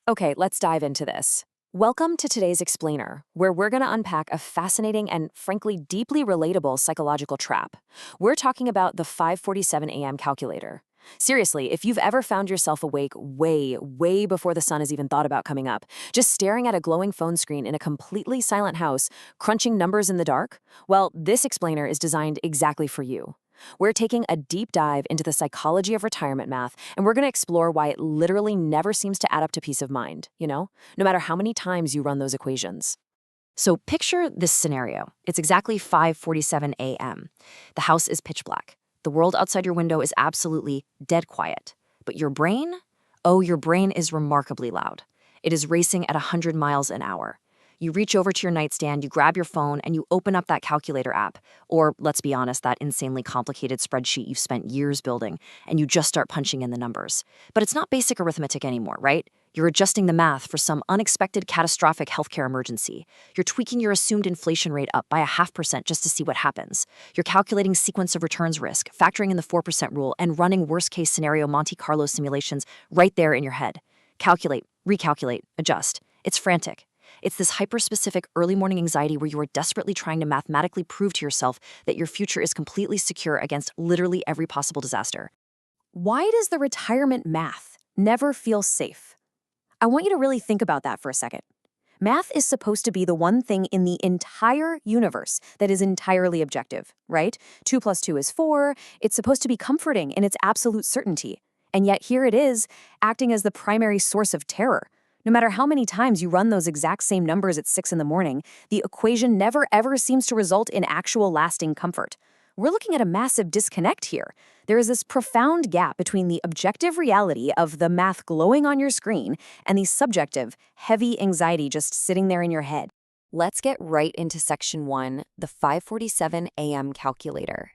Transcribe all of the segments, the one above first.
Okay, let's dive into this. Welcome to today's Explainer, where we're going to unpack a fascinating and, frankly, deeply relatable psychological trap. We're talking about the 5:47 a.m. calculator. Seriously, if you've ever found yourself awake way before the sun has even thought about coming up, just staring at a glowing phone screen in a completely silent house, crunching numbers in the dark, well, this Explainer is designed exactly for you. We're taking a deep dive into the psychology of retirement math, and we're going to explore why it literally never seems to add up to peace of mind, no matter how many times you run those equations. So picture this scenario. It's exactly 5:47 a.m. The house is pitch black. The world outside your window is absolutely dead quiet. But your brain? Oh, your brain is remarkably loud. It is racing at 100 miles an hour. You reach over to your nightstand, you grab your phone, and you open up that calculator app, or let's be honest, that insanely complicated spreadsheet you've spent years building, and you just start punching in the numbers. But it's not basic arithmetic anymore, right? You're adjusting the math for some unexpected catastrophic healthcare emergency. You're tweaking your assumed inflation rate up by 0.5% just to see what happens. You're calculating sequence of returns risk, factoring in the 4% rule, and running worst-case scenario Monte Carlo simulations right there in your head. Calculate, recalculate, adjust. It's frantic. It's this hyper-specific early morning anxiety where you are desperately trying to mathematically prove to yourself that your future is completely secure against literally every possible disaster. Why does the retirement math never feel safe? I want you to really think about that for a second. Math is supposed to be the one thing in the entire universe that is entirely objective, right? 2 plus 2 is 4. It's supposed to be comforting in its absolute certainty. And yet here it is, acting as the primary source of terror. No matter how many times you run those exact same numbers at 6 in the morning, the equation never ever seems to result in actual lasting comfort. We're looking at a massive disconnect here. There is this profound gap between the objective reality of the math glowing on your screen and the subjective, heavy anxiety just sitting there in your head. Let's get right into section 1, the 5:47 a.m. calculator.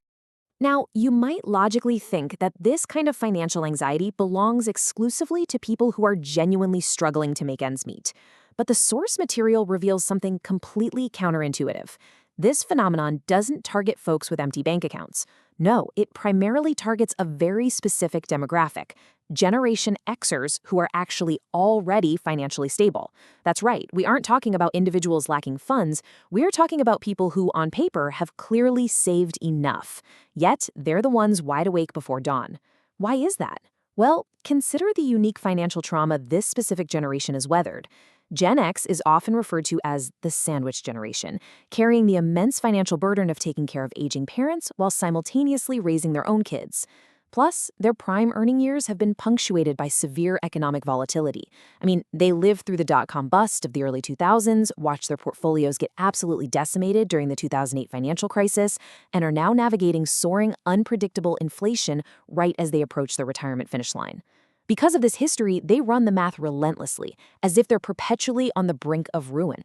Now, you might logically think that this kind of financial anxiety belongs exclusively to people who are genuinely struggling to make ends meet. But the source material reveals something completely counterintuitive. This phenomenon doesn't target folks with empty bank accounts. No, it primarily targets a very specific demographic, Generation Xers who are actually already financially stable. That's right, we aren't talking about individuals lacking funds, we're talking about people who, on paper, have clearly saved enough. Yet, they're the ones wide awake before dawn. Why is that? Well, consider the unique financial trauma this specific generation has weathered. Gen X is often referred to as the sandwich generation, carrying the immense financial burden of taking care of aging parents while simultaneously raising their own kids. Plus, their prime earning years have been punctuated by severe economic volatility. I mean, they lived through the dot-com bust of the early 2000s, watched their portfolios get absolutely decimated during the 2008 financial crisis, and are now navigating soaring, unpredictable inflation right as they approach their retirement finish line. Because of this history, they run the math relentlessly, as if they're perpetually on the brink of ruin.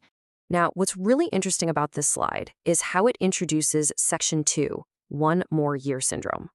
Now, what's really interesting about this slide is how it introduces Section 2, One More Year Syndrome.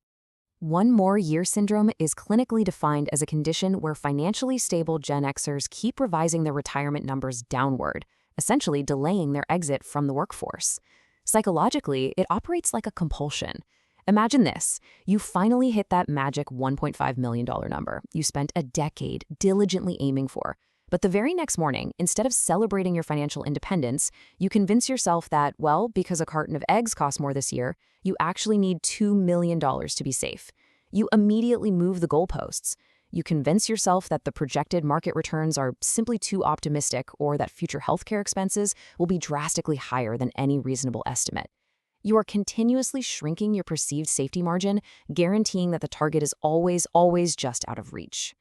One More Year Syndrome is clinically defined as a condition where financially stable Gen Xers keep revising their retirement numbers downward, essentially delaying their exit from the workforce. Psychologically, it operates like a compulsion. Imagine this. You finally hit that magic $1.5 million number you spent a decade diligently aiming for. But the very next morning, instead of celebrating your financial independence, you convince yourself that, well, because a carton of eggs costs more this year, you actually need $2 million to be safe. You immediately move the goalposts. You convince yourself that the projected market returns are simply too optimistic or that future healthcare expenses will be drastically higher than any reasonable estimate. You are continuously shrinking your perceived safety margin, guaranteeing that the target is always just out of reach.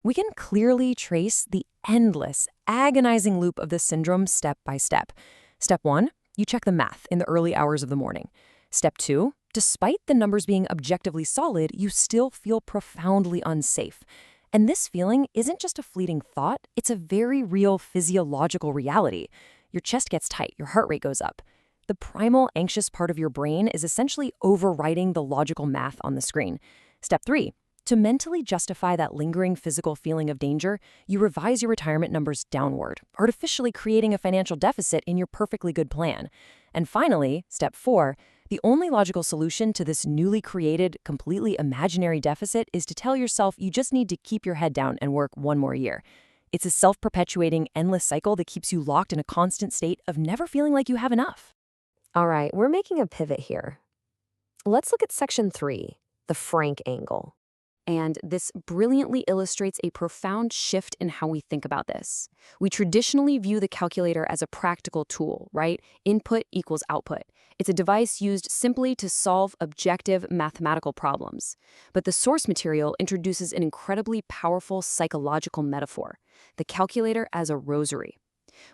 We can clearly trace the endless, agonizing loop of this syndrome step by step. Step 1, you check the math in the early hours of the morning. Step 2, despite the numbers being objectively solid, you still feel profoundly unsafe. And this feeling isn't just a fleeting thought, it's a very real physiological reality. Your chest gets tight, your heart rate goes up. The primal anxious part of your brain is essentially overwriting the logical math on the screen. Step 3, to mentally justify that lingering physical feeling of danger, you revise your retirement numbers downward, artificially creating a financial deficit in your perfectly good plan. And finally, step 4, the only logical solution to this newly created, completely imaginary deficit is to tell yourself you just need to keep your head down and work one more year. It's a self-perpetuating, endless cycle that keeps you locked in a constant state of never feeling like you have enough. All right, we're making a pivot here. Let's look at section 3, the franc angle. And this brilliantly illustrates a profound shift in how we think about this. We traditionally view the calculator as a practical tool, right? Input equals output. It's a device used simply to solve objective mathematical problems. But the source material introduces an incredibly powerful psychological metaphor, the calculator as a rosary.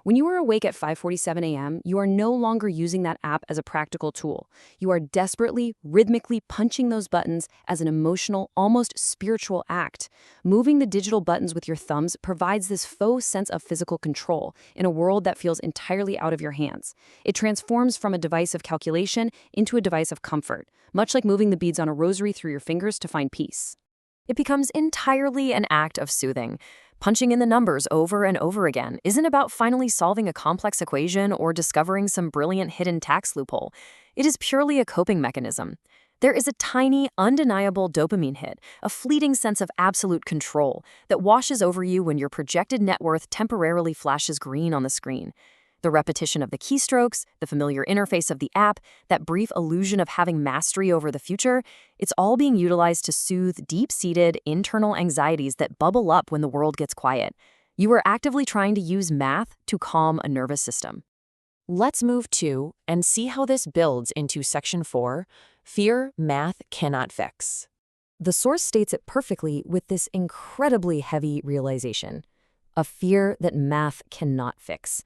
When you are awake at 5:47 a.m., you are no longer using that app as a practical tool. You are desperately, rhythmically punching those buttons as an emotional, almost spiritual act. Moving the digital buttons with your thumbs provides this faux sense of physical control in a world that feels entirely out of your hands. It transforms from a device of calculation into a device of comfort, much like moving the beads on a rosary through your fingers to find peace. It becomes entirely an act of soothing. Punching in the numbers over and over again isn't about finally solving a complex equation or discovering some brilliant hidden tax loophole. It is purely a coping mechanism. There is a tiny, undeniable dopamine hit, a fleeting sense of absolute control that washes over you when your projected net worth temporarily flashes green on the screen. The repetition of the keystrokes, the familiar interface of the app, that brief illusion of having mastery over the future, it's all being utilized to soothe deep-seated internal anxieties that bubble up when the world gets quiet. You are actively trying to use math to calm a nervous system. Let's move to and see how this builds into section 4, fear math cannot fix. The source states it perfectly with this incredibly heavy realization, a fear that math cannot fix.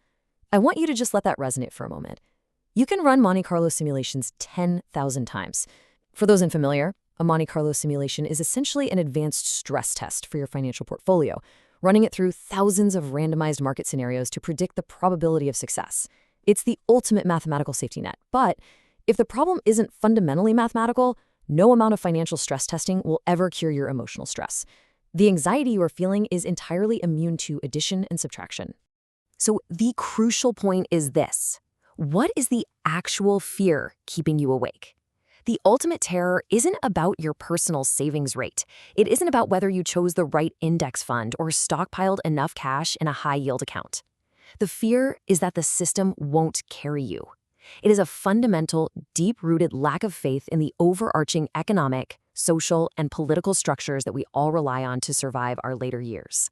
I want you to just let that resonate for a moment. You can run Monte Carlo simulations 10,000 times. For those unfamiliar, a Monte Carlo simulation is essentially an advanced stress test for your financial portfolio, running it through thousands of randomized market scenarios to predict the probability of success. It's the ultimate mathematical safety net. But if the problem isn't fundamentally mathematical, no amount of financial stress testing will ever cure your emotional stress. The anxiety you are feeling is entirely immune to addition and subtraction. So the crucial point is this. What is the actual fear keeping you awake? The ultimate terror isn't about your personal savings rate. It isn't about whether you chose the right index fund or stockpiled enough cash in a high-yield account. The fear is that the system won't carry you. It is a fundamental, deep-rooted lack of faith in the overarching economic, social, and political structures that we all rely on to survive our later years.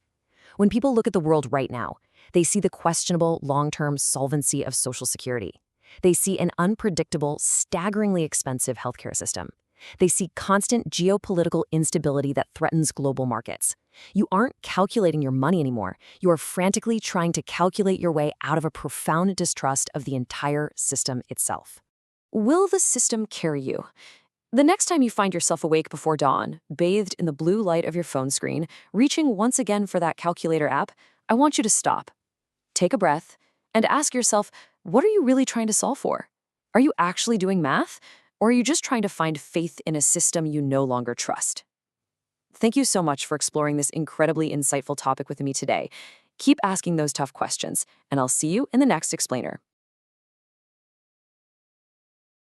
When people look at the world right now, they see the questionable long-term solvency of Social Security. They see an unpredictable, staggeringly expensive healthcare system. They see constant geopolitical instability that threatens global markets. You aren't calculating your money anymore. You are frantically trying to calculate your way out of a profound distrust of the entire system itself. Will the system carry you? The next time you find yourself awake before dawn, bathed in the blue light of your phone screen, reaching once again for that calculator app, I want you to stop. Take a breath and ask yourself, what are you really trying to solve for? Are you actually doing math? Or are you just trying to find faith in a system you no longer trust? Thank you so much for exploring this incredibly insightful topic with me today. Keep asking those tough questions, and I'll see you in the next explainer.